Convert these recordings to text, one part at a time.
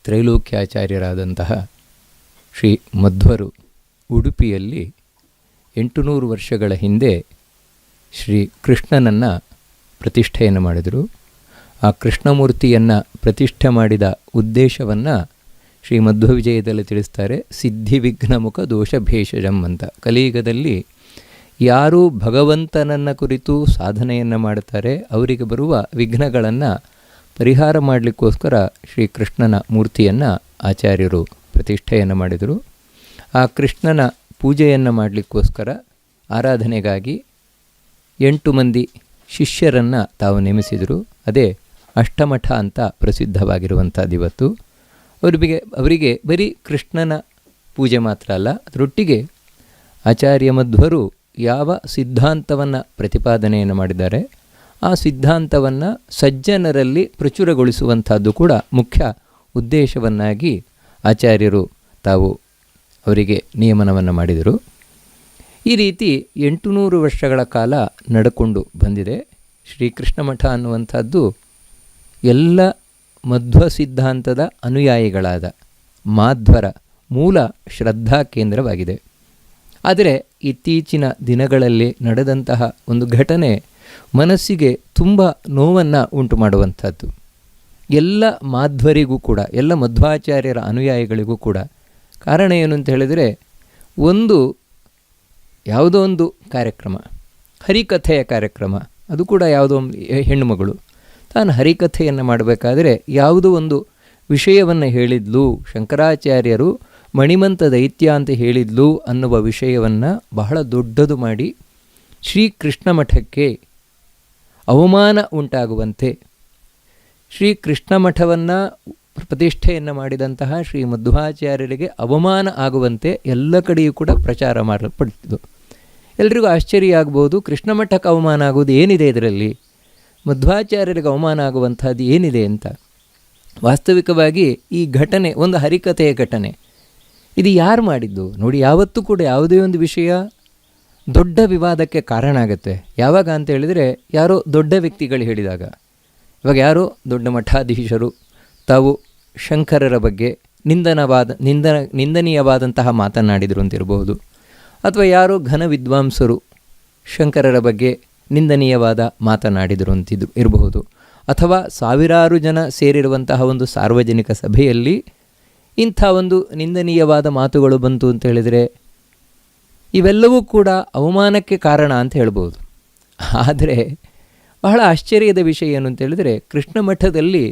ತ್ರೈಲೋಕ್ಯಾಚಾರ್ಯರಾದಂತಹ ಶ್ರೀ ಮಧ್ವರು ಉಡುಪಿಯಲ್ಲಿ 800 ವರ್ಷಗಳ ಹಿಂದೆ ಶ್ರೀ ಕೃಷ್ಣನನ್ನು ಪ್ರತಿಷ್ಠೆಯನ್ನು ಮಾಡಿದರು. ಆ ಕೃಷ್ಣಮೂರ್ತಿಯನ್ನು ಪ್ರತಿಷ್ಠೆ ಮಾಡಿದ ಉದ್ದೇಶವನ್ನು ಶ್ರೀ ಮಧ್ವ ವಿಜಯದಲ್ಲಿ ತಿಳಿಸ್ತಾರೆ. ಸಿದ್ಧಿ ವಿಘ್ನಮುಖ ದೋಷ ಭೇಷಜಂ ಅಂತ. ಕಲಿಯುಗದಲ್ಲಿ ಯಾರು ಭಗವಂತನನ್ನು ಕುರಿತು ಸಾಧನೆಯನ್ನು ಮಾಡ್ತಾರೆ ಅವರಿಗೆ ಬರುವ ವಿಘ್ನಗಳನ್ನು ಪರಿಹಾರ ಮಾಡಲಿಕ್ಕೋಸ್ಕರ ಶ್ರೀ ಕೃಷ್ಣನ ಮೂರ್ತಿಯನ್ನು ಆಚಾರ್ಯರು ಪ್ರತಿಷ್ಠೆಯನ್ನು ಮಾಡಿದರು. ಆ ಕೃಷ್ಣನ ಪೂಜೆಯನ್ನು ಮಾಡಲಿಕ್ಕೋಸ್ಕರ ಆರಾಧನೆಗಾಗಿ 8 ಮಂದಿ ಶಿಷ್ಯರನ್ನು ತಾವು ನೇಮಿಸಿದರು. ಅದೇ ಅಷ್ಟಮಠ ಅಂತ ಪ್ರಸಿದ್ಧವಾಗಿರುವಂಥದ್ದು. ಇವತ್ತು ಅವರಿಗೆ ಬರೀ ಕೃಷ್ಣನ ಪೂಜೆ ಮಾತ್ರ ಅಲ್ಲ, ಅದರೊಟ್ಟಿಗೆ ಆಚಾರ್ಯ ಮಧ್ವರು ಯಾವ ಸಿದ್ಧಾಂತವನ್ನು ಪ್ರತಿಪಾದನೆಯನ್ನು ಮಾಡಿದ್ದಾರೆ ಆ ಸಿದ್ಧಾಂತವನ್ನು ಸಜ್ಜನರಲ್ಲಿ ಪ್ರಚುರಗೊಳಿಸುವಂಥದ್ದು ಕೂಡ ಮುಖ್ಯ ಉದ್ದೇಶವನ್ನಾಗಿ ಆಚಾರ್ಯರು ತಾವು ಅವರಿಗೆ ನಿಯಮನವನ್ನು ಮಾಡಿದರು. ಈ ರೀತಿ 800 ವರ್ಷಗಳ ಕಾಲ ನಡ್ಕೊಂಡು ಬಂದಿದೆ. ಶ್ರೀಕೃಷ್ಣ ಮಠ ಅನ್ನುವಂಥದ್ದು ಎಲ್ಲ ಮಧ್ವ ಸಿದ್ಧಾಂತದ ಅನುಯಾಯಿಗಳಾದ ಮಾಧ್ವರ ಮೂಲ ಶ್ರದ್ಧಾ ಕೇಂದ್ರವಾಗಿದೆ. ಆದರೆ ಇತ್ತೀಚಿನ ದಿನಗಳಲ್ಲಿ ನಡೆದಂತಹ ಒಂದು ಘಟನೆ ಮನಸ್ಸಿಗೆ ತುಂಬ ನೋವನ್ನು ಉಂಟು ಮಾಡುವಂಥದ್ದು. ಎಲ್ಲ ಮಾಧ್ವರಿಗೂ ಕೂಡ, ಎಲ್ಲ ಮಧ್ವಾಚಾರ್ಯರ ಅನುಯಾಯಿಗಳಿಗೂ ಕೂಡ. ಕಾರಣ ಏನು ಅಂತ ಹೇಳಿದರೆ, ಯಾವುದೋ ಒಂದು ಕಾರ್ಯಕ್ರಮ, ಹರಿಕಥೆಯ ಕಾರ್ಯಕ್ರಮ, ಅದು ಕೂಡ ಯಾವುದೋ ಒಂದು ಹೆಣ್ಣುಮಗಳು ತಾನು ಹರಿಕಥೆಯನ್ನು ಮಾಡಬೇಕಾದ್ರೆ ಯಾವುದೋ ಒಂದು ವಿಷಯವನ್ನು ಹೇಳಿದ್ಲು, ಶಂಕರಾಚಾರ್ಯರು ಮಣಿಮಂತ ದೈತ್ಯ ಅಂತ ಹೇಳಿದ್ಲು ಅನ್ನುವ ವಿಷಯವನ್ನು ಬಹಳ ದೊಡ್ಡದು ಮಾಡಿ ಶ್ರೀಕೃಷ್ಣ ಮಠಕ್ಕೆ ಅವಮಾನ ಉಂಟಾಗುವಂತೆ, ಶ್ರೀಕೃಷ್ಣ ಮಠವನ್ನು ಪ್ರತಿಷ್ಠೆಯನ್ನು ಮಾಡಿದಂತಹ ಶ್ರೀ ಮಧ್ವಾಚಾರ್ಯರಿಗೆ ಅವಮಾನ ಆಗುವಂತೆ ಎಲ್ಲ ಕಡೆಯೂ ಕೂಡ ಪ್ರಚಾರ ಮಾಡಲ್ಪಡ್ತಿದ್ದು. ಎಲ್ರಿಗೂ ಆಶ್ಚರ್ಯ ಆಗ್ಬೋದು, ಕೃಷ್ಣ ಮಠಕ್ಕೆ ಅವಮಾನ ಆಗೋದು ಏನಿದೆ ಇದರಲ್ಲಿ, ಮಧ್ವಾಚಾರ್ಯರಿಗೆ ಅವಮಾನ ಆಗುವಂಥದ್ದು ಏನಿದೆ ಅಂತ. ವಾಸ್ತವಿಕವಾಗಿ ಈ ಘಟನೆ ಒಂದು ಹರಿಕಥೆಯ ಘಟನೆ. ಇದು ಯಾರು ಮಾಡಿದ್ದು ನೋಡಿ. ಯಾವತ್ತೂ ಕೂಡ ಯಾವುದೇ ಒಂದು ವಿಷಯ ದೊಡ್ಡ ವಿವಾದಕ್ಕೆ ಕಾರಣ ಆಗುತ್ತೆ. ಯಾವಾಗ ಅಂತ ಹೇಳಿದರೆ, ಯಾರೋ ದೊಡ್ಡ ವ್ಯಕ್ತಿಗಳು ಹೇಳಿದಾಗ. ಇವಾಗ ಯಾರೋ ದೊಡ್ಡ ಮಠಾಧೀಶರು ತಾವು ಶಂಕರರ ಬಗ್ಗೆ ನಿಂದನೀಯವಾದಂತಹ ಮಾತನಾಡಿದರು ಅಂತಿರಬಹುದು, ಅಥವಾ ಯಾರೋ ಘನ ವಿದ್ವಾಂಸರು ಶಂಕರರ ಬಗ್ಗೆ ನಿಂದನೀಯವಾದ ಮಾತನಾಡಿದರು ಅಂತಿದ್ದು ಇರಬಹುದು, ಅಥವಾ ಸಾವಿರಾರು ಜನ ಸೇರಿರುವಂತಹ ಒಂದು ಸಾರ್ವಜನಿಕ ಸಭೆಯಲ್ಲಿ ಇಂಥ ಒಂದು ನಿಂದನೀಯವಾದ ಮಾತುಗಳು ಬಂತು ಅಂತ ಹೇಳಿದರೆ ಇವೆಲ್ಲವೂ ಕೂಡ ಅವಮಾನಕ್ಕೆ ಕಾರಣ ಅಂತ ಹೇಳ್ಬೋದು. ಆದರೆ ಬಹಳ ಆಶ್ಚರ್ಯದ ವಿಷಯ ಏನು ಅಂತ ಹೇಳಿದರೆ, ಕೃಷ್ಣ ಮಠದಲ್ಲಿ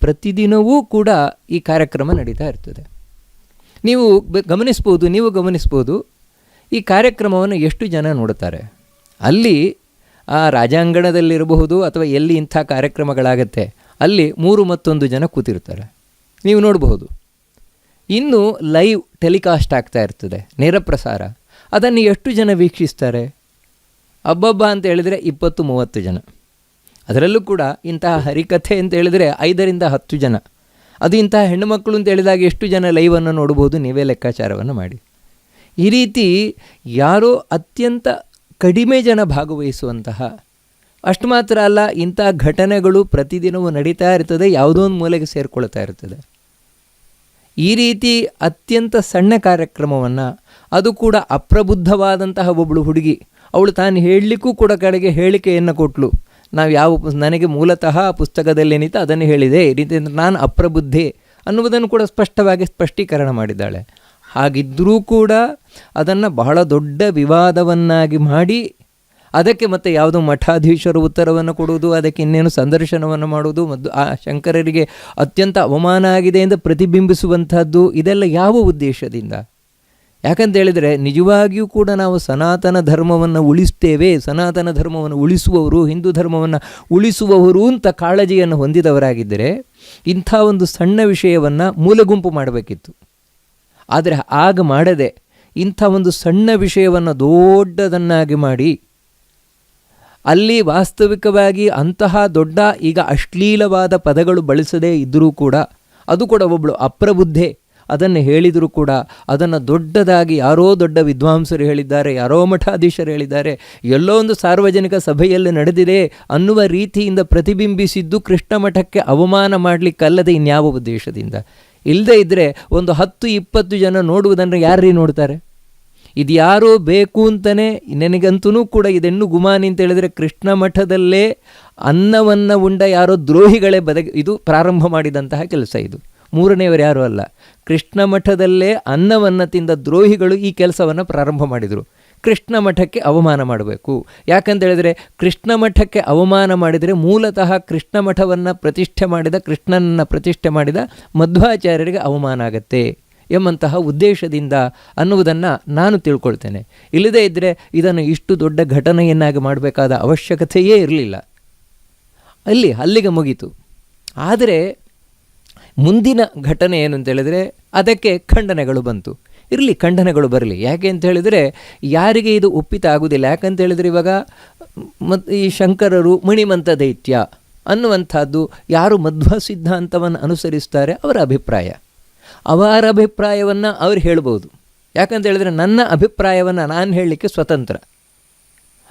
ಪ್ರತಿದಿನವೂ ಕೂಡ ಈ ಕಾರ್ಯಕ್ರಮ ನಡೀತಾ ಇರ್ತದೆ. ನೀವು ಗಮನಿಸ್ಬೋದು ಈ ಕಾರ್ಯಕ್ರಮವನ್ನು ಎಷ್ಟು ಜನ ನೋಡುತ್ತಾರೆ. ಅಲ್ಲಿ ಆ ರಾಜಾಂಗಣದಲ್ಲಿರಬಹುದು ಅಥವಾ ಎಲ್ಲಿ ಇಂಥ ಕಾರ್ಯಕ್ರಮಗಳಾಗತ್ತೆ ಅಲ್ಲಿ 3 ಮತ್ತೊಂದು ಜನ ಕೂತಿರ್ತಾರೆ, ನೀವು ನೋಡಬಹುದು. ಇನ್ನು ಲೈವ್ ಟೆಲಿಕಾಸ್ಟ್ ಆಗ್ತಾ ಇರ್ತದೆ, ನೇರ ಪ್ರಸಾರ. ಅದನ್ನು ಎಷ್ಟು ಜನ ವೀಕ್ಷಿಸ್ತಾರೆ? ಅಬ್ಬಬ್ಬ ಅಂತ ಹೇಳಿದರೆ 20-30 ಜನ. ಅದರಲ್ಲೂ ಕೂಡ ಇಂತಹ ಹರಿಕಥೆ ಅಂತ ಹೇಳಿದರೆ 5ರಿಂದ 10 ಜನ. ಅದು ಇಂತಹ ಹೆಣ್ಣುಮಕ್ಕಳು ಅಂತ ಹೇಳಿದಾಗ ಎಷ್ಟು ಜನ ಲೈವನ್ನು ನೋಡ್ಬೋದು, ನೀವೇ ಲೆಕ್ಕಾಚಾರವನ್ನು ಮಾಡಿ. ಈ ರೀತಿ ಯಾರೋ ಅತ್ಯಂತ ಕಡಿಮೆ ಜನ ಭಾಗವಹಿಸುವಂತಹ, ಅಷ್ಟು ಮಾತ್ರ ಅಲ್ಲ, ಇಂಥ ಘಟನೆಗಳು ಪ್ರತಿದಿನವೂ ನಡೀತಾ ಇರ್ತದೆ, ಯಾವುದೋ ಒಂದು ಮೂಲೆಗೆ ಸೇರಿಕೊಳ್ತಾ ಇರ್ತದೆ. ಈ ರೀತಿ ಅತ್ಯಂತ ಸಣ್ಣ ಕಾರ್ಯಕ್ರಮವನ್ನು, ಅದು ಕೂಡ ಅಪ್ರಬುದ್ಧವಾದಂತಹ ಒಬ್ಬಳು ಹುಡುಗಿ, ಅವಳು ತಾನು ಹೇಳಲಿಕ್ಕೂ ಕೂಡ ಕಡೆಗೆ ಹೇಳಿಕೆಯನ್ನು ಕೊಟ್ಟಳು. ನನಗೆ ಮೂಲತಃ ಪುಸ್ತಕದಲ್ಲೇನಿತ್ತು ಅದನ್ನು ಹೇಳಿದೆ, ಈ ರೀತಿ ನಾನು ಅಪ್ರಬುದ್ಧೆ ಅನ್ನುವುದನ್ನು ಕೂಡ ಸ್ಪಷ್ಟೀಕರಣ ಮಾಡಿದ್ದಾಳೆ. ಹಾಗಿದ್ದರೂ ಕೂಡ ಅದನ್ನು ಬಹಳ ದೊಡ್ಡ ವಿವಾದವನ್ನಾಗಿ ಮಾಡಿ, ಅದಕ್ಕೆ ಮತ್ತೆ ಯಾವುದೋ ಮಠಾಧೀಶರು ಉತ್ತರವನ್ನು ಕೊಡುವುದು, ಅದಕ್ಕೆ ಇನ್ನೇನು ಸಂದರ್ಶನವನ್ನು ಮಾಡುವುದು, ಮತ್ತು ಆ ಶಂಕರರಿಗೆ ಅತ್ಯಂತ ಅವಮಾನ ಆಗಿದೆ ಎಂದು ಪ್ರತಿಬಿಂಬಿಸುವಂಥದ್ದು, ಇದೆಲ್ಲ ಯಾವ ಉದ್ದೇಶದಿಂದ? ಯಾಕಂತ ಹೇಳಿದರೆ ನಿಜವಾಗಿಯೂ ಕೂಡ ನಾವು ಸನಾತನ ಧರ್ಮವನ್ನು ಉಳಿಸ್ತೇವೆ, ಸನಾತನ ಧರ್ಮವನ್ನು ಉಳಿಸುವವರು, ಹಿಂದೂ ಧರ್ಮವನ್ನು ಉಳಿಸುವವರು ಅಂತ ಕಾಳಜಿಯನ್ನು ಹೊಂದಿದವರಾಗಿದ್ದರೆ ಇಂಥ ಒಂದು ಸಣ್ಣ ವಿಷಯವನ್ನು ಮೂಲೆಗುಂಪು ಮಾಡಬೇಕಿತ್ತು. ಆದರೆ ಆಗ ಮಾಡದೆ ಇಂಥ ಒಂದು ಸಣ್ಣ ವಿಷಯವನ್ನು ದೊಡ್ಡದನ್ನಾಗಿ ಮಾಡಿ, ಅಲ್ಲಿ ವಾಸ್ತವಿಕವಾಗಿ ಅಂತಹ ದೊಡ್ಡ ಈಗ ಅಶ್ಲೀಲವಾದ ಪದಗಳು ಬಳಸದೇ ಇದ್ದರೂ ಕೂಡ, ಅದು ಕೂಡ ಒಬ್ಬಳು ಅಪ್ರಬುದ್ಧೆ ಅದನ್ನು ಹೇಳಿದರೂ ಕೂಡ ಅದನ್ನು ದೊಡ್ಡದಾಗಿ ಯಾರೋ ದೊಡ್ಡ ವಿದ್ವಾಂಸರು ಹೇಳಿದ್ದಾರೆ, ಯಾರೋ ಮಠಾಧೀಶರು ಹೇಳಿದ್ದಾರೆ, ಎಲ್ಲೋ ಒಂದು ಸಾರ್ವಜನಿಕ ಸಭೆಯಲ್ಲಿ ನಡೆದಿದೆ ಅನ್ನುವ ರೀತಿಯಿಂದ ಪ್ರತಿಬಿಂಬಿಸಿದ್ದು ಕೃಷ್ಣ ಮಠಕ್ಕೆ ಅವಮಾನ ಮಾಡಲಿಕ್ಕಲ್ಲದೆ ಇನ್ಯಾವ ಉದ್ದೇಶದಿಂದ? ಇಲ್ಲದೇ ಇದ್ದರೆ ಒಂದು 10-20 ಜನ ನೋಡುವುದನ್ನು ಯಾರೀ ನೋಡ್ತಾರೆ? ಇದು ಯಾರೋ ಬೇಕು ಅಂತಲೇ, ನನಗಂತೂ ಕೂಡ ಇದೆನ್ನು ಗುಮಾನಿ ಅಂತ ಹೇಳಿದರೆ ಕೃಷ್ಣ ಮಠದಲ್ಲೇ ಅನ್ನವನ್ನು ಉಂಡ ಯಾರೋ ದ್ರೋಹಿಗಳೇ ಇದು ಪ್ರಾರಂಭ ಮಾಡಿದಂತಹ ಕೆಲಸ. ಇದು ಮೂರನೆಯವರು ಯಾರೂ ಅಲ್ಲ, ಕೃಷ್ಣ ಮಠದಲ್ಲೇ ಅನ್ನವನ್ನು ತಿಂದ ದ್ರೋಹಿಗಳು ಈ ಕೆಲಸವನ್ನು ಪ್ರಾರಂಭ ಮಾಡಿದರು. ಕೃಷ್ಣ ಮಠಕ್ಕೆ ಅವಮಾನ ಮಾಡಬೇಕು. ಯಾಕಂತೇಳಿದರೆ ಕೃಷ್ಣ ಮಠಕ್ಕೆ ಅವಮಾನ ಮಾಡಿದರೆ ಮೂಲತಃ ಕೃಷ್ಣ ಮಠವನ್ನು ಪ್ರತಿಷ್ಠೆ ಮಾಡಿದ, ಕೃಷ್ಣನನ್ನು ಪ್ರತಿಷ್ಠೆ ಮಾಡಿದ ಮಧ್ವಾಚಾರ್ಯರಿಗೆ ಅವಮಾನ ಆಗತ್ತೆ ಎಂಬಂತಹ ಉದ್ದೇಶದಿಂದ ಅನ್ನುವುದನ್ನು ನಾನು ತಿಳ್ಕೊಳ್ತೇನೆ. ಇಲ್ಲದೇ ಇದ್ದರೆ ಇದನ್ನು ಇಷ್ಟು ದೊಡ್ಡ ಘಟನೆಯನ್ನಾಗಿ ಮಾಡಬೇಕಾದ ಅವಶ್ಯಕತೆಯೇ ಇರಲಿಲ್ಲ. ಅಲ್ಲಿಗೆ ಮುಗೀತು. ಆದರೆ ಮುಂದಿನ ಘಟನೆ ಏನು ಅಂತೇಳಿದರೆ ಅದಕ್ಕೆ ಖಂಡನೆಗಳು ಬಂತು. ಇರಲಿ, ಖಂಡನೆಗಳು ಬರಲಿ. ಯಾಕೆ ಅಂತ ಹೇಳಿದರೆ ಯಾರಿಗೆ ಇದು ಒಪ್ಪಿತ ಆಗುವುದಿಲ್ಲ. ಯಾಕಂತೇಳಿದರೆ ಇವಾಗ ಈ ಶಂಕರರು ಮಣಿಮಂತ ದೈತ್ಯ ಅನ್ನುವಂಥದ್ದು ಯಾರು ಮಧ್ವ ಸಿದ್ಧಾಂತವನ್ನು ಅನುಸರಿಸ್ತಾರೆ ಅವರ ಅಭಿಪ್ರಾಯ. ಅವರ ಅಭಿಪ್ರಾಯವನ್ನು ಅವ್ರು ಹೇಳ್ಬೋದು. ಯಾಕಂತೇಳಿದರೆ ನನ್ನ ಅಭಿಪ್ರಾಯವನ್ನು ನಾನು ಹೇಳಲಿಕ್ಕೆ ಸ್ವತಂತ್ರ.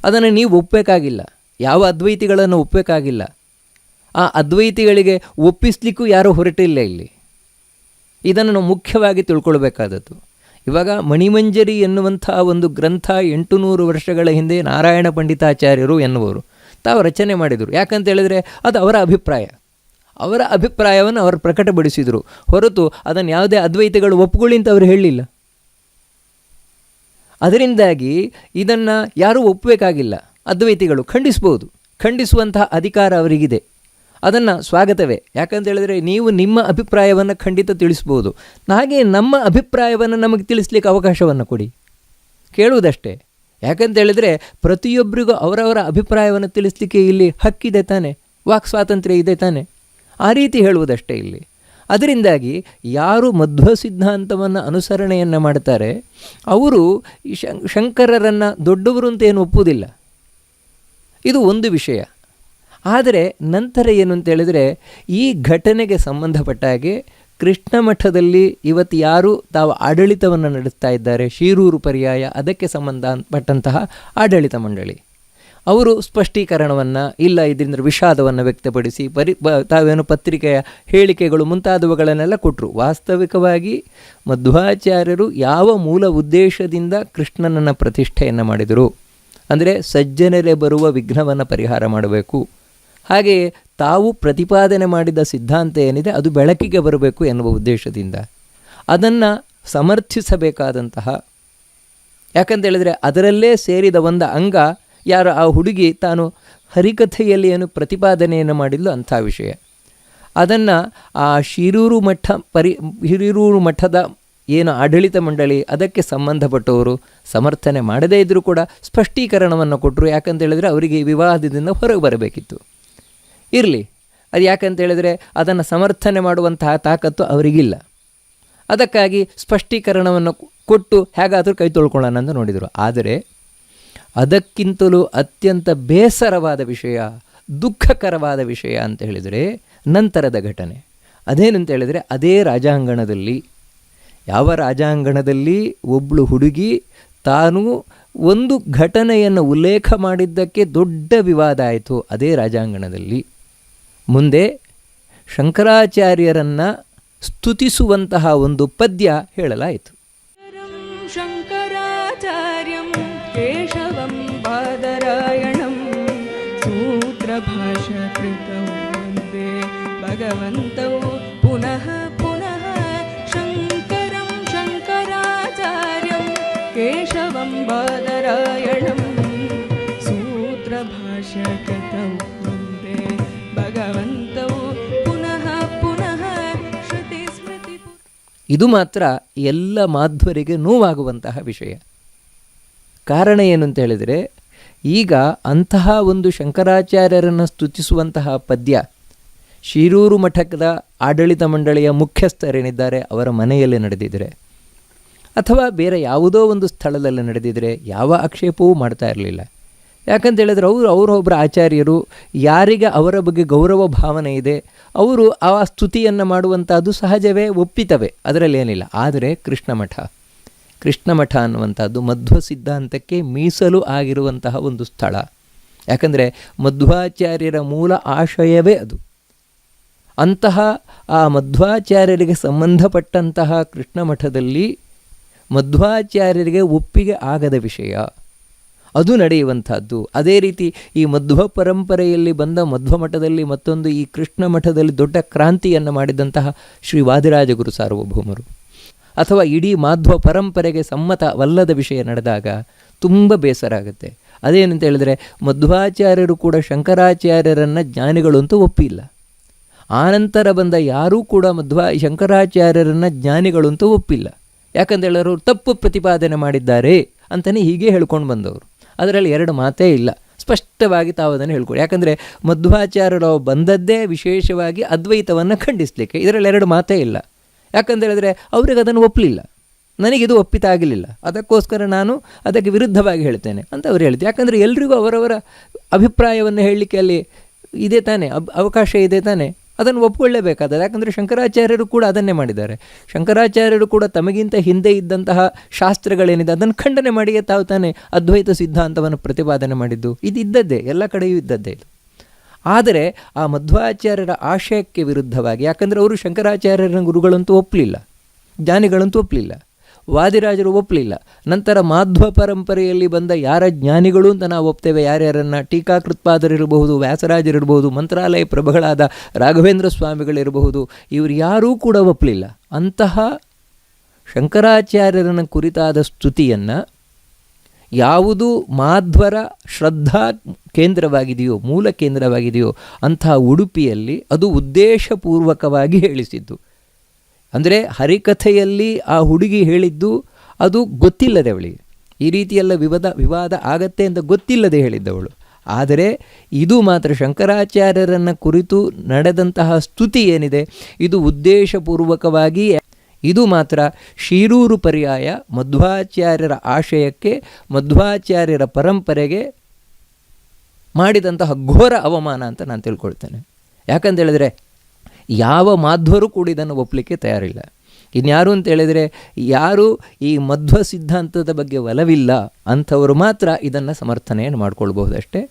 ಅದನ್ನು ನೀವು ಒಪ್ಪಬೇಕಾಗಿಲ್ಲ. ಯಾವ ಅದ್ವೈತಿಗಳನ್ನು ಒಪ್ಪಬೇಕಾಗಿಲ್ಲ. ಆ ಅದ್ವೈತಿಗಳಿಗೆ ಒಪ್ಪಿಸ್ಲಿಕ್ಕೂ ಯಾರೂ ಹೊರಟಿಲ್ಲ ಇಲ್ಲಿ. ಇದನ್ನು ನಾವು ಮುಖ್ಯವಾಗಿ ತಿಳ್ಕೊಳ್ಬೇಕಾದದ್ದು. ಇವಾಗ ಮಣಿಮಂಜರಿ ಎನ್ನುವಂಥ ಒಂದು ಗ್ರಂಥ 800 ವರ್ಷಗಳ ಹಿಂದೆ ನಾರಾಯಣ ಪಂಡಿತಾಚಾರ್ಯರು ಎನ್ನುವರು ತಾವು ರಚನೆ ಮಾಡಿದರು. ಯಾಕಂತೇಳಿದರೆ ಅದು ಅವರ ಅಭಿಪ್ರಾಯ. ಅವರ ಅಭಿಪ್ರಾಯವನ್ನು ಅವರು ಪ್ರಕಟಪಡಿಸಿದರು ಹೊರತು ಅದನ್ನು ಯಾವುದೇ ಅದ್ವೈತಿಗಳು ಒಪ್ಪುಕೊಳ್ಳಿ ಅಂತ ಅವರು ಹೇಳಲಿಲ್ಲ. ಅದರಿಂದಾಗಿ ಇದನ್ನು ಯಾರೂ ಒಪ್ಪಬೇಕಾಗಿಲ್ಲ. ಅದ್ವೈತಿಗಳು ಖಂಡಿಸ್ಬೋದು, ಖಂಡಿಸುವಂತಹ ಅಧಿಕಾರ ಅವರಿಗಿದೆ. ಅದನ್ನು ಸ್ವಾಗತವೇ. ಯಾಕಂತೇಳಿದರೆ ನೀವು ನಿಮ್ಮ ಅಭಿಪ್ರಾಯವನ್ನು ಖಂಡಿತ ತಿಳಿಸ್ಬೋದು. ಹಾಗೆ ನಮ್ಮ ಅಭಿಪ್ರಾಯವನ್ನು ನಮಗೆ ತಿಳಿಸ್ಲಿಕ್ಕೆ ಅವಕಾಶವನ್ನು ಕೊಡಿ, ಕೇಳುವುದಷ್ಟೇ. ಯಾಕಂತೇಳಿದರೆ ಪ್ರತಿಯೊಬ್ಬರಿಗೂ ಅವರವರ ಅಭಿಪ್ರಾಯವನ್ನು ತಿಳಿಸ್ಲಿಕ್ಕೆ ಇಲ್ಲಿ ಹಕ್ಕಿದೆ ತಾನೆ, ವಾಕ್ ಸ್ವಾತಂತ್ರ್ಯ ಇದೆ ತಾನೆ. ಆ ರೀತಿ ಹೇಳುವುದಷ್ಟೇ ಇಲ್ಲಿ. ಅದರಿಂದಾಗಿ ಯಾರು ಮಧ್ವ ಸಿದ್ಧಾಂತವನ್ನು ಅನುಸರಣೆಯನ್ನು ಮಾಡ್ತಾರೆ ಅವರು ಶಂಕರರನ್ನು ದೊಡ್ಡವರು ಅಂತ ಏನು ಒಪ್ಪುವುದಿಲ್ಲ. ಇದು ಒಂದು ವಿಷಯ. ಆದರೆ ನಂತರ ಏನು ಅಂತೇಳಿದರೆ ಈ ಘಟನೆಗೆ ಸಂಬಂಧಪಟ್ಟ ಹಾಗೆ ಕೃಷ್ಣ ಮಠದಲ್ಲಿ ಇವತ್ತು ಯಾರು ತಾವು ಆಡಳಿತವನ್ನು ನಡೆಸ್ತಾ ಇದ್ದಾರೆ, ಶಿರೂರು ಪರ್ಯಾಯ, ಅದಕ್ಕೆ ಸಂಬಂಧಪಟ್ಟಂತಹ ಆಡಳಿತ ಮಂಡಳಿ ಅವರು ಸ್ಪಷ್ಟೀಕರಣವನ್ನು ಇಲ್ಲ ಇದರಿಂದ ವಿಷಾದವನ್ನು ವ್ಯಕ್ತಪಡಿಸಿ ತಾವೇನು ಪತ್ರಿಕೆಯ ಹೇಳಿಕೆಗಳು ಮುಂತಾದವುಗಳನ್ನೆಲ್ಲ ಕೊಟ್ಟರು. ವಾಸ್ತವಿಕವಾಗಿ ಮಧ್ವಾಚಾರ್ಯರು ಯಾವ ಮೂಲ ಉದ್ದೇಶದಿಂದ ಕೃಷ್ಣನನ್ನು ಪ್ರತಿಷ್ಠೆಯನ್ನು ಮಾಡಿದರು ಅಂದರೆ ಸಜ್ಜನರೇ ಬರುವ ವಿಘ್ನವನ್ನು ಪರಿಹಾರ ಮಾಡಬೇಕು, ಹಾಗೆಯೇ ತಾವು ಪ್ರತಿಪಾದನೆ ಮಾಡಿದ ಸಿದ್ಧಾಂತ ಏನಿದೆ ಅದು ಬೆಳಕಿಗೆ ಬರಬೇಕು ಎನ್ನುವ ಉದ್ದೇಶದಿಂದ ಅದನ್ನು ಸಮರ್ಥಿಸಬೇಕಾದಂತಹ, ಯಾಕಂತೇಳಿದರೆ ಅದರಲ್ಲೇ ಸೇರಿದ ಒಂದು ಅಂಗ ಯಾರು ಆ ಹುಡುಗಿ ತಾನು ಹರಿಕಥೆಯಲ್ಲಿ ಏನು ಪ್ರತಿಪಾದನೆಯನ್ನು ಮಾಡಿದ್ಲು ಅಂಥ ವಿಷಯ. ಅದನ್ನು ಆ ಶಿರೂರು ಮಠದ ಏನು ಆಡಳಿತ ಮಂಡಳಿ ಅದಕ್ಕೆ ಸಂಬಂಧಪಟ್ಟವರು ಸಮರ್ಥನೆ ಮಾಡದೇ ಇದ್ದರೂ ಕೂಡ ಸ್ಪಷ್ಟೀಕರಣವನ್ನು ಕೊಟ್ಟರು. ಯಾಕಂತೇಳಿದರೆ ಅವರಿಗೆ ಈ ವಿವಾದದಿಂದ ಹೊರಗೆ ಬರಬೇಕಿತ್ತು. ಇರಲಿ, ಅದು ಯಾಕಂತೇಳಿದರೆ ಅದನ್ನು ಸಮರ್ಥನೆ ಮಾಡುವಂತಹ ತಾಕತ್ತು ಅವರಿಗಿಲ್ಲ. ಅದಕ್ಕಾಗಿ ಸ್ಪಷ್ಟೀಕರಣವನ್ನು ಕೊಟ್ಟು ಹೇಗಾದರೂ ಕೈ ತೊಳ್ಕೊಳ್ಳೋಣ ಅಂತ ನೋಡಿದರು. ಆದರೆ ಅದಕ್ಕಿಂತಲೂ ಅತ್ಯಂತ ಬೇಸರವಾದ ವಿಷಯ, ದುಃಖಕರವಾದ ವಿಷಯ ಅಂತ ಹೇಳಿದರೆ ನಂತರದ ಘಟನೆ. ಅದೇನು ಅಂತ ಹೇಳಿದರೆ ಅದೇ ರಾಜಾಂಗಣದಲ್ಲಿ, ಯಾವ ರಾಜಾಂಗಣದಲ್ಲಿ ಒಬ್ಬಳು ಹುಡುಗಿ ತಾನು ಒಂದು ಘಟನೆಯನ್ನು ಉಲ್ಲೇಖ ಮಾಡಿದ್ದಕ್ಕೆ ದೊಡ್ಡ ವಿವಾದ ಆಯಿತು. ಅದೇ ರಾಜಾಂಗಣದಲ್ಲಿ ಮುಂದೆ ಶಂಕರಾಚಾರ್ಯರನ್ನು ಸ್ತುತಿಸುವಂತಹ ಒಂದು ಪದ್ಯ ಹೇಳಲಾಯಿತು. ಶಂಕರಾಚಾರ್ಯಂ ಕೇಶವಂ ಬಾದರಾಯಣಂ ಸೂತ್ರಭಾಷ್ಯಕೃತೌ ವಂದೇ ಭಗವಂತೌ ಪುನಃ ಪುನಃ ಶಂಕರಂ ಶಂಕರಾಚಾರ್ಯಂ ಕೇಶವಂ ಬಾದರಾಯಣಂ ಸೂತ್ರಭಾಷ್ಯಕೃತೌ ವಂದೇ ಭಗವಂತೌ ಪುನಃ ಪುನಃ ಶ್ರುತಿ ಸ್ಮೃತಿ. ಇದು ಮಾತ್ರ ಎಲ್ಲ ಮಾಧ್ವರಿಗೆ ನೋವಾಗುವಂತಹ ವಿಷಯ. ಕಾರಣ ಏನು ಅಂತ ಹೇಳಿದರೆ ಈಗ ಅಂತಹ ಒಂದು ಶಂಕರಾಚಾರ್ಯರನ್ನು ಸ್ತುತಿಸುವಂತಹ ಪದ್ಯ ಶಿರೂರು ಮಠದ ಆಡಳಿತ ಮಂಡಳಿಯ ಮುಖ್ಯಸ್ಥರೇನಿದ್ದಾರೆ ಅವರ ಮನೆಯಲ್ಲಿ ನಡೆದಿದ್ದರೆ ಅಥವಾ ಬೇರೆ ಯಾವುದೋ ಒಂದು ಸ್ಥಳದಲ್ಲಿ ನಡೆದಿದ್ದರೆ ಯಾವ ಆಕ್ಷೇಪವೂ ಮಾಡ್ತಾ ಇರಲಿಲ್ಲ. ಯಾಕಂತೇಳಿದ್ರೆ ಅವರೊಬ್ಬರ ಆಚಾರ್ಯರು, ಯಾರಿಗೆ ಅವರ ಬಗ್ಗೆ ಗೌರವ ಭಾವನೆ ಇದೆ ಅವರು ಆ ಸ್ತುತಿಯನ್ನು ಮಾಡುವಂಥದ್ದು ಸಹಜವೇ, ಒಪ್ಪಿತವೇ, ಅದರಲ್ಲೇನಿಲ್ಲ. ಆದರೆ ಕೃಷ್ಣ ಮಠ ಅನ್ನುವಂಥದ್ದು ಮಧ್ವ ಸಿದ್ಧಾಂತಕ್ಕೆ ಮೀಸಲು ಆಗಿರುವಂತಹ ಒಂದು ಸ್ಥಳ. ಯಾಕಂದರೆ ಮಧ್ವಾಚಾರ್ಯರ ಮೂಲ ಆಶಯವೇ ಅದು. ಅಂತಹ ಆ ಮಧ್ವಾಚಾರ್ಯರಿಗೆ ಸಂಬಂಧಪಟ್ಟಂತಹ ಕೃಷ್ಣ ಮಠದಲ್ಲಿ ಮಧ್ವಾಚಾರ್ಯರಿಗೆ ಒಪ್ಪಿಗೆ ಆಗದ ವಿಷಯ ಅದು ನಡೆಯುವಂಥದ್ದು. ಅದೇ ರೀತಿ ಈ ಮಧ್ವ ಪರಂಪರೆಯಲ್ಲಿ ಬಂದ ಮಧ್ವ ಮಠದಲ್ಲಿ ಮತ್ತೊಂದು ಈ ಕೃಷ್ಣ ಮಠದಲ್ಲಿ ದೊಡ್ಡ ಕ್ರಾಂತಿಯನ್ನು ಮಾಡಿದಂತಹ ಶ್ರೀ ವಾದಿರಾಜಗುರು ಸಾರ್ವಭೌಮರು, ಅಥವಾ ಇಡೀ ಮಾಧ್ವ ಪರಂಪರೆಗೆ ಸಮ್ಮತವಲ್ಲದ ವಿಷಯ ನಡೆದಾಗ ತುಂಬ ಬೇಸರ ಆಗುತ್ತೆ. ಅದೇನಂತ ಹೇಳಿದರೆ, ಮಧ್ವಾಚಾರ್ಯರು ಕೂಡ ಶಂಕರಾಚಾರ್ಯರನ್ನು ಜ್ಞಾನಿಗಳು ಅಂತ ಒಪ್ಪಿಲ್ಲ. ಆನಂತರ ಬಂದ ಯಾರೂ ಕೂಡ ಶಂಕರಾಚಾರ್ಯರನ್ನು ಜ್ಞಾನಿಗಳು ಅಂತ ಒಪ್ಪಿಲ್ಲ. ಯಾಕಂತ ಹೇಳಿದ್ರೆ ಅವರು ತಪ್ಪು ಪ್ರತಿಪಾದನೆ ಮಾಡಿದ್ದಾರೆ ಅಂತಲೇ ಹೀಗೆ ಹೇಳ್ಕೊಂಡು ಬಂದವರು. ಅದರಲ್ಲಿ ಎರಡು ಮಾತೇ ಇಲ್ಲ, ಸ್ಪಷ್ಟವಾಗಿ ತಾವು ಅದನ್ನು ಹೇಳ್ಕೊಡಿ. ಯಾಕಂದರೆ ಮಧ್ವಾಚಾರ್ಯರು ಬಂದದ್ದೇ ವಿಶೇಷವಾಗಿ ಅದ್ವೈತವನ್ನು ಖಂಡಿಸಲಿಕ್ಕೆ, ಇದರಲ್ಲಿ ಎರಡು ಮಾತೇ ಇಲ್ಲ. ಯಾಕಂತ ಹೇಳಿದ್ರೆ ಅವರಿಗೆ ಅದನ್ನು ಒಪ್ಪಲಿಲ್ಲ, ನನಗಿದು ಒಪ್ಪಿತಾಗಲಿಲ್ಲ, ಅದಕ್ಕೋಸ್ಕರ ನಾನು ಅದಕ್ಕೆ ವಿರುದ್ಧವಾಗಿ ಹೇಳ್ತೇನೆ ಅಂತ ಅವರು ಹೇಳ್ತಾರೆ. ಯಾಕಂದರೆ ಎಲ್ರಿಗೂ ಅವರವರ ಅಭಿಪ್ರಾಯವನ್ನು ಹೇಳಲಿಕ್ಕೆ ಅಲ್ಲಿ ಇದೆ ತಾನೇ, ಅವಕಾಶ ಇದೆ ತಾನೇ, ಅದನ್ನು ಒಪ್ಪಿಕೊಳ್ಳೇಬೇಕಾದ. ಯಾಕಂದರೆ ಶಂಕರಾಚಾರ್ಯರು ಕೂಡ ಅದನ್ನೇ ಮಾಡಿದ್ದಾರೆ. ಶಂಕರಾಚಾರ್ಯರು ಕೂಡ ತಮಗಿಂತ ಹಿಂದೆ ಇದ್ದಂತಹ ಶಾಸ್ತ್ರಗಳೇನಿದೆ ಅದನ್ನು ಖಂಡನೆ ಮಾಡಿಯೇ ತಾವು ತಾನೇ ಅದ್ವೈತ ಸಿದ್ಧಾಂತವನ್ನು ಪ್ರತಿಪಾದನೆ ಮಾಡಿದ್ದು. ಇದು ಇದ್ದದ್ದೇ, ಎಲ್ಲ ಕಡೆಯೂ ಇದ್ದದ್ದೇ ಇದು. ಆದರೆ ಆ ಮಧ್ವಾಚಾರ್ಯರ ಆಶಯಕ್ಕೆ ವಿರುದ್ಧವಾಗಿ, ಯಾಕಂದರೆ ಅವರು ಶಂಕರಾಚಾರ್ಯರ ಗುರುಗಳಂತೂ ಒಪ್ಪಲಿಲ್ಲ, ಜ್ಞಾನಿಗಳಂತೂ ಒಪ್ಪಲಿಲ್ಲ, ವಾದಿರಾಜರು ಒಪ್ಪಲಿಲ್ಲ. ನಂತರ ಮಾಧ್ವ ಪರಂಪರೆಯಲ್ಲಿ ಬಂದ ಯಾರ ಜ್ಞಾನಿಗಳು ಅಂತ ನಾವು ಒಪ್ತೇವೆ, ಯಾರ್ಯಾರನ್ನು ಟೀಕಾಕೃತ್ಪಾದರಿರಬಹುದು, ವ್ಯಾಸರಾಜರಿರಬಹುದು, ಮಂತ್ರಾಲಯ ಪ್ರಭುಗಳಾದ ರಾಘವೇಂದ್ರ ಸ್ವಾಮಿಗಳಿರಬಹುದು, ಇವರು ಯಾರೂ ಕೂಡ ಒಪ್ಪಲಿಲ್ಲ. ಅಂತಹ ಶಂಕರಾಚಾರ್ಯರನ್ನು ಕುರಿತಾದ ಸ್ತುತಿಯನ್ನು ಯಾವುದು ಮಾಧ್ವರ ಶ್ರದ್ಧಾ ಕೇಂದ್ರವಾಗಿದೆಯೋ, ಮೂಲ ಕೇಂದ್ರವಾಗಿದೆಯೋ ಅಂತಹ ಉಡುಪಿಯಲ್ಲಿ ಅದು ಉದ್ದೇಶಪೂರ್ವಕವಾಗಿ ಹೇಳಿಸಿದ್ದು. ಅಂದರೆ ಹರಿಕಥೆಯಲ್ಲಿ ಆ ಹುಡುಗಿ ಹೇಳಿದ್ದು ಅದು ಗೊತ್ತಿಲ್ಲದೆ ಅವಳಿಗೆ, ಈ ರೀತಿಯೆಲ್ಲ ವಿವಾದ ಆಗತ್ತೆ ಅಂತ ಗೊತ್ತಿಲ್ಲದೆ ಹೇಳಿದ್ದವಳು. ಆದರೆ ಇದು ಮಾತ್ರ ಶಂಕರಾಚಾರ್ಯರನ್ನು ಕುರಿತು ನಡೆದಂತಹ ಸ್ತುತಿ ಏನಿದೆ ಇದು ಉದ್ದೇಶಪೂರ್ವಕವಾಗಿ, ಇದು ಮಾತ್ರ ಶಿರೂರು ಪರ್ಯಾಯ ಮಧ್ವಾಚಾರ್ಯರ ಆಶಯಕ್ಕೆ, ಮಧ್ವಾಚಾರ್ಯರ ಪರಂಪರೆಗೆ ಮಾಡಿದಂತಹ ಘೋರ ಅವಮಾನ ಅಂತ ನಾನು ತಿಳ್ಕೊಳ್ತೇನೆ. ಯಾಕಂತ ಹೇಳಿದರೆ ಯಾವ ಮಾಧ್ವರು ಕೂಡ ಇದನ್ನು ಒಪ್ಪಲಿಕ್ಕೆ ತಯಾರಿಲ್ಲ. ಇನ್ಯಾರು ಅಂತ ಹೇಳಿದರೆ, ಯಾರು ಈ ಮಧ್ವ ಸಿದ್ಧಾಂತದ ಬಗ್ಗೆ ಒಲವಿಲ್ಲ ಅಂಥವರು ಮಾತ್ರ ಇದನ್ನು ಸಮರ್ಥನೆಯನ್ನು ಮಾಡ್ಕೊಳ್ಬಹುದಷ್ಟೇ.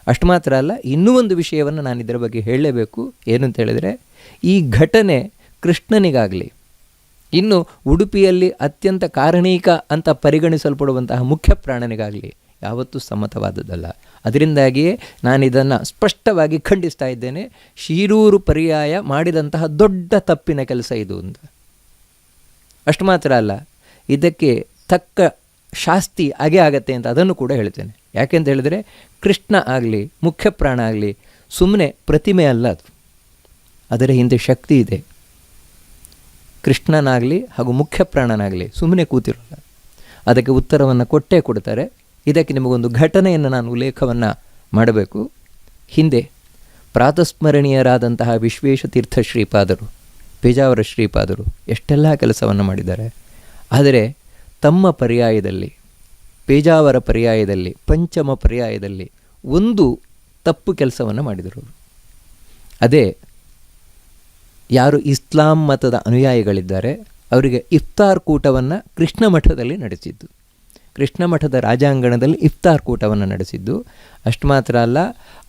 ಅಷ್ಟು ಮಾತ್ರ ಅಲ್ಲ, ಇನ್ನೂ ಒಂದು ವಿಷಯವನ್ನು ನಾನು ಇದರ ಬಗ್ಗೆ ಹೇಳಲೇಬೇಕು. ಏನು ಅಂತ ಹೇಳಿದರೆ, ಈ ಘಟನೆ ಕೃಷ್ಣನಿಗಾಗಲಿ, ಇನ್ನು ಉಡುಪಿಯಲ್ಲಿ ಅತ್ಯಂತ ಕಾರಣೀಕ ಅಂತ ಪರಿಗಣಿಸಲ್ಪಡುವಂತಹ ಮುಖ್ಯ ಪ್ರಾಣನಿಗಾಗಲಿ ಯಾವತ್ತೂ ಸಮ್ಮತವಾದದ್ದಲ್ಲ. ಅದರಿಂದಾಗಿಯೇ ನಾನು ಇದನ್ನು ಸ್ಪಷ್ಟವಾಗಿ ಖಂಡಿಸ್ತಾ ಇದ್ದೇನೆ. ಶಿರೂರು ಪರ್ಯಾಯ ಮಾಡಿದಂತಹ ದೊಡ್ಡ ತಪ್ಪಿನ ಕೆಲಸ ಇದು ಅಂತ. ಅಷ್ಟು ಮಾತ್ರ ಅಲ್ಲ, ಇದಕ್ಕೆ ತಕ್ಕ ಶಾಸ್ತಿ ಆಗತ್ತೆ ಅಂತ ಅದನ್ನು ಕೂಡ ಹೇಳ್ತೇನೆ. ಯಾಕೆಂತ ಹೇಳಿದರೆ, ಕೃಷ್ಣ ಆಗಲಿ, ಮುಖ್ಯ ಪ್ರಾಣ ಆಗಲಿ ಸುಮ್ಮನೆ ಪ್ರತಿಮೆ ಅಲ್ಲ, ಅದು ಅದರ ಹಿಂದೆ ಶಕ್ತಿ ಇದೆ. ಕೃಷ್ಣನಾಗಲಿ ಹಾಗೂ ಮುಖ್ಯ ಪ್ರಾಣನಾಗಲಿ ಸುಮ್ಮನೆ ಕೂತಿರೋಲ್ಲ, ಅದಕ್ಕೆ ಉತ್ತರವನ್ನು ಕೊಟ್ಟೇ ಕೊಡ್ತಾರೆ. ಇದಕ್ಕೆ ನಿಮಗೊಂದು ಘಟನೆಯನ್ನು ನಾನು ಉಲ್ಲೇಖವನ್ನು ಮಾಡಬೇಕು. ಹಿಂದೆ ಪ್ರಾತಸ್ಮರಣೀಯರಾದಂತಹ ವಿಶ್ವೇಶತೀರ್ಥ ಶ್ರೀಪಾದರು, ಪೇಜಾವರ ಶ್ರೀಪಾದರು ಎಷ್ಟೆಲ್ಲ ಕೆಲಸವನ್ನು ಮಾಡಿದ್ದಾರೆ. ಆದರೆ ತಮ್ಮ ಪರ್ಯಾಯದಲ್ಲಿ, ಪೇಜಾವರ ಪರ್ಯಾಯದಲ್ಲಿ, ಪಂಚಮ ಪರ್ಯಾಯದಲ್ಲಿ ಒಂದು ತಪ್ಪು ಕೆಲಸವನ್ನು ಮಾಡಿದರು. ಅದೇ ಯಾರು ಇಸ್ಲಾಂ ಮತದ ಅನುಯಾಯಿಗಳಿದ್ದಾರೆ ಅವರಿಗೆ ಇಫ್ತಾರ್ ಕೂಟವನ್ನು ಕೃಷ್ಣ ಮಠದಲ್ಲಿ ನಡೆಸಿದ್ದು, ಕೃಷ್ಣ ಮಠದ ರಾಜಾಂಗಣದಲ್ಲಿ ಇಫ್ತಾರ್ ಕೂಟವನ್ನು ನಡೆಸಿದ್ದು. ಅಷ್ಟು ಮಾತ್ರ ಅಲ್ಲ,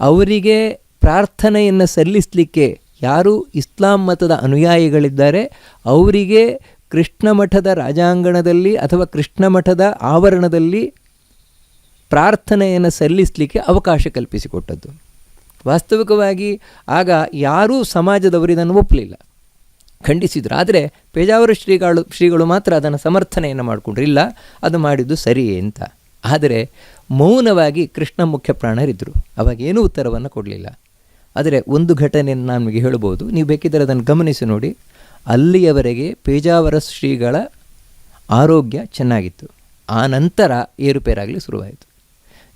ಅವರಿಗೆ ಪ್ರಾರ್ಥನೆಯನ್ನು ಸಲ್ಲಿಸಲಿಕ್ಕೆ ಯಾರು ಇಸ್ಲಾಂ ಮತದ ಅನುಯಾಯಿಗಳಿದ್ದಾರೆ ಅವರಿಗೆ ಕೃಷ್ಣ ಮಠದ ರಾಜಾಂಗಣದಲ್ಲಿ ಅಥವಾ ಕೃಷ್ಣ ಮಠದ ಆವರಣದಲ್ಲಿ ಪ್ರಾರ್ಥನೆಯನ್ನು ಸಲ್ಲಿಸಲಿಕ್ಕೆ ಅವಕಾಶ ಕಲ್ಪಿಸಿಕೊಟ್ಟದ್ದು. ವಾಸ್ತವಿಕವಾಗಿ ಆಗ ಯಾರೂ ಸಮಾಜದವರು ಇದನ್ನು ಒಪ್ಪಲಿಲ್ಲ, ಖಂಡಿಸಿದರು. ಆದರೆ ಪೇಜಾವರ ಶ್ರೀಗಳು ಮಾತ್ರ ಅದನ್ನು ಸಮರ್ಥನೆಯನ್ನು ಮಾಡಿಕೊಂಡ್ರು, ಇಲ್ಲ ಅದು ಮಾಡಿದ್ದು ಸರಿಯೇ ಅಂತ. ಆದರೆ ಮೌನವಾಗಿ ಕೃಷ್ಣ ಮುಖ್ಯ ಪ್ರಾಣರಿದ್ದರು, ಅವಾಗೇನೂ ಉತ್ತರವನ್ನು ಕೊಡಲಿಲ್ಲ. ಆದರೆ ಒಂದು ಘಟನೆಯನ್ನು ನಾನು ನಿಮಗೆ ಹೇಳ್ಬೋದು, ನೀವು ಬೇಕಿದ್ದರೆ ಅದನ್ನು ಗಮನಿಸಿ ನೋಡಿ. ಅಲ್ಲಿಯವರೆಗೆ ಪೇಜಾವರ ಶ್ರೀಗಳ ಆರೋಗ್ಯ ಚೆನ್ನಾಗಿತ್ತು, ಆ ನಂತರ ಏರುಪೇರಾಗಲಿ ಶುರುವಾಯಿತು.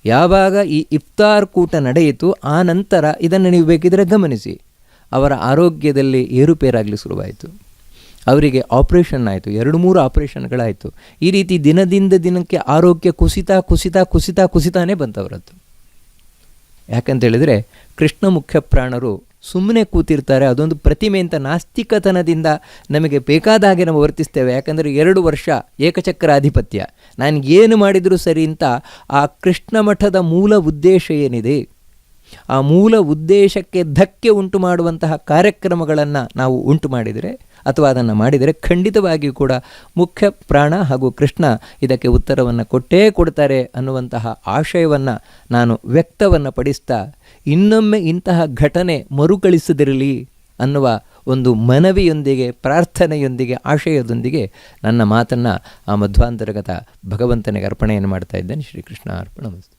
ಯಾವಾಗ ಈ ಇಫ್ತಾರ್ ಕೂಟ ನಡೆಯಿತು ಆ ನಂತರ ಇದನ್ನು ನೀವು ಬೇಕಿದ್ದರೆ ಗಮನಿಸಿ, ಅವರ ಆರೋಗ್ಯದಲ್ಲಿ ಏರುಪೇರಾಗಲಿ ಶುರುವಾಯಿತು. ಅವರಿಗೆ ಆಪ್ರೇಷನ್ ಆಯಿತು, 2-3 ಆಪ್ರೇಷನ್ಗಳಾಯಿತು. ಈ ರೀತಿ ದಿನದಿಂದ ದಿನಕ್ಕೆ ಆರೋಗ್ಯ ಕುಸಿತಾನೇ ಬಂತವರದ್ದು. ಯಾಕಂತೇಳಿದರೆ ಕೃಷ್ಣ ಮುಖ್ಯ ಪ್ರಾಣರು ಸುಮ್ಮನೆ ಕೂತಿರ್ತಾರೆ, ಅದೊಂದು ಪ್ರತಿಮೆ ಅಂತ ನಾಸ್ತಿಕತನದಿಂದ ನಮಗೆ ಬೇಕಾದ ಹಾಗೆ ನಾವು ವರ್ತಿಸ್ತೇವೆ. ಯಾಕಂದರೆ 2 ವರ್ಷ ಏಕಚಕ್ರಾಧಿಪತ್ಯ, ನಾನು ಏನು ಮಾಡಿದರೂ ಸರಿ ಅಂತ ಆ ಕೃಷ್ಣ ಮಠದ ಮೂಲ ಉದ್ದೇಶ ಏನಿದೆ, ಆ ಮೂಲ ಉದ್ದೇಶಕ್ಕೆ ಧಕ್ಕೆ ಉಂಟು ಮಾಡುವಂತಹ ಕಾರ್ಯಕ್ರಮಗಳನ್ನು ನಾವು ಉಂಟು ಮಾಡಿದರೆ ಅಥವಾ ಅದನ್ನು ಮಾಡಿದರೆ ಖಂಡಿತವಾಗಿಯೂ ಕೂಡ ಮುಖ್ಯ ಪ್ರಾಣ ಹಾಗೂ ಕೃಷ್ಣ ಇದಕ್ಕೆ ಉತ್ತರವನ್ನು ಕೊಟ್ಟೇ ಕೊಡ್ತಾರೆ ಅನ್ನುವಂತಹ ಆಶಯವನ್ನು ನಾನು ವ್ಯಕ್ತವನ್ನು ಪಡಿಸ್ತಾ, ಇನ್ನೊಮ್ಮೆ ಇಂತಹ ಘಟನೆ ಮರುಕಳಿಸದಿರಲಿ ಅನ್ನುವ ಒಂದು ಮನವಿಯೊಂದಿಗೆ, ಪ್ರಾರ್ಥನೆಯೊಂದಿಗೆ, ಆಶಯದೊಂದಿಗೆ ನನ್ನ ಮಾತನ್ನು ಆ ಮಧ್ವಾಂತರ್ಗತ ಭಗವಂತನಿಗೆ ಅರ್ಪಣೆಯನ್ನು ಮಾಡ್ತಾ ಇದ್ದೇನೆ. ಶ್ರೀಕೃಷ್ಣ ಅರ್ಪಣಮಸ್ತು.